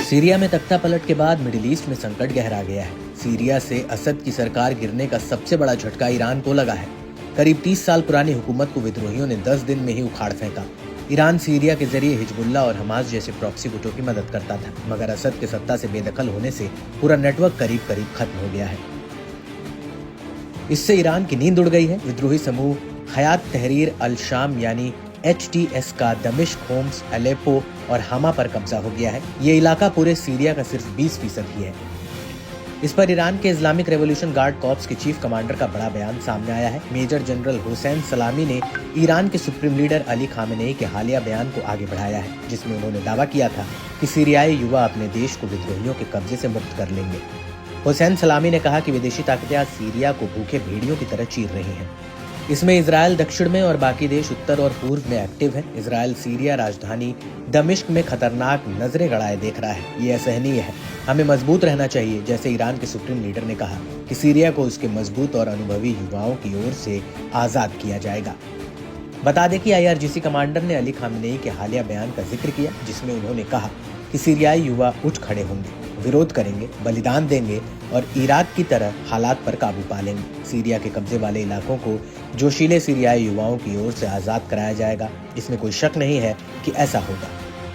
Syria में तख्ता पलट के बाद मिडिल ईस्ट में संकट गहरा गया है। सीरिया से असद की सरकार गिरने का सबसे बड़ा झटका ईरान को लगा है। करीब 30 साल पुरानी हुकूमत को विद्रोहियों ने 10 दिन में ही उखाड़ फेंका। ईरान सीरिया के जरिए हिजबुल्लाह और हमास जैसे प्रॉक्सी गुटों की मदद करता था, मगर असद के सत्ता से बेदखल होने से पूरा नेटवर्क करीब करीब खत्म हो गया है। इससे ईरान की नींद उड़ गई है। विद्रोही समूह हयात तहरीर अल शाम यानी HTS का दमिश्क, होम्स, अलेप्पो और हमा पर कब्जा हो गया है। ये इलाका पूरे सीरिया का सिर्फ 20% ही है। इस पर ईरान के इस्लामिक रेवोल्यूशन गार्ड कॉर्प्स के चीफ कमांडर का बड़ा बयान सामने आया है। मेजर जनरल हुसैन सलामी ने ईरान के सुप्रीम लीडर अली खामेनेई के हालिया बयान को आगे बढ़ाया है, जिसमें उन्होंने दावा किया था कि सीरियाई युवा अपने देश को विद्रोहियों के कब्जे से मुक्त कर लेंगे। हुसैन सलामी ने कहा कि विदेशी ताकतें आज सीरिया को भूखे भेड़ियों की तरह चीर रही हैं। इसमें इजराइल दक्षिण में और बाकी देश उत्तर और पूर्व में एक्टिव है। इजराइल सीरिया राजधानी दमिश्क में खतरनाक नजरें गड़ाए देख रहा है। ये असहनीय है। हमें मजबूत रहना चाहिए, जैसे ईरान के सुप्रीम लीडर ने कहा कि सीरिया को उसके मजबूत और अनुभवी युवाओं की ओर से आजाद किया जाएगा। बता दें कि IRGC कमांडर ने अली खामेनेई के हालिया बयान का जिक्र किया, जिसमें उन्होंने कहा कि सीरियाई युवा उठ खड़े होंगे, विरोध करेंगे, बलिदान देंगे और इराक की तरह हालात पर काबू पा लेंगे। सीरिया के कब्जे वाले इलाकों को जोशीले सीरियाई युवाओं की ओर से आजाद कराया जाएगा। इसमें कोई शक नहीं है कि ऐसा होगा।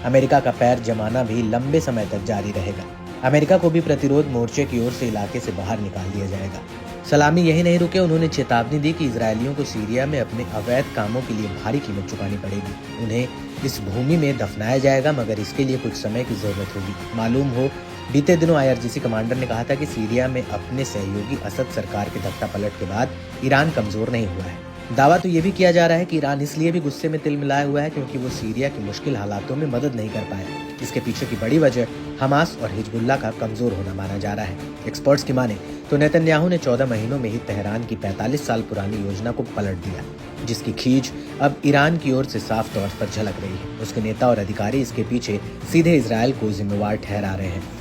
अमेरिका का पैर जमाना भी लंबे समय तक जारी रहेगा। अमेरिका को भी प्रतिरोध मोर्चे की ओर से इलाके से बाहर निकाल दिया जाएगा। सलामी यही नहीं रुके, उन्होंने चेतावनी दी कि इजरायलियों को सीरिया में अपने अवैध कामों के लिए भारी कीमत चुकानी पड़ेगी। उन्हें इस भूमि में दफनाया जाएगा, मगर इसके लिए कुछ समय की जरूरत होगी। मालूम हो, बीते दिनों IRGC कमांडर ने कहा था कि सीरिया में अपने सहयोगी असद सरकार के तख्ता पलट के बाद ईरान कमजोर नहीं हुआ है। दावा तो ये भी किया जा रहा है कि ईरान इसलिए भी गुस्से में तिल मिलाया हुआ है क्योंकि वो सीरिया की मुश्किल हालातों में मदद नहीं कर पाया। इसके पीछे की बड़ी वजह हमास और हिजबुल्लाह का कमजोर होना माना जा रहा है। एक्सपर्ट्स की माने तो नेतन्याहू ने 14 महीनों में ही तेहरान की 45 साल पुरानी योजना को पलट दिया, जिसकी खींच अब ईरान की ओर से साफ तौर पर झलक रही है। उसके नेता और अधिकारी इसके पीछे सीधे इजरायल को जिम्मेवार ठहरा रहे हैं।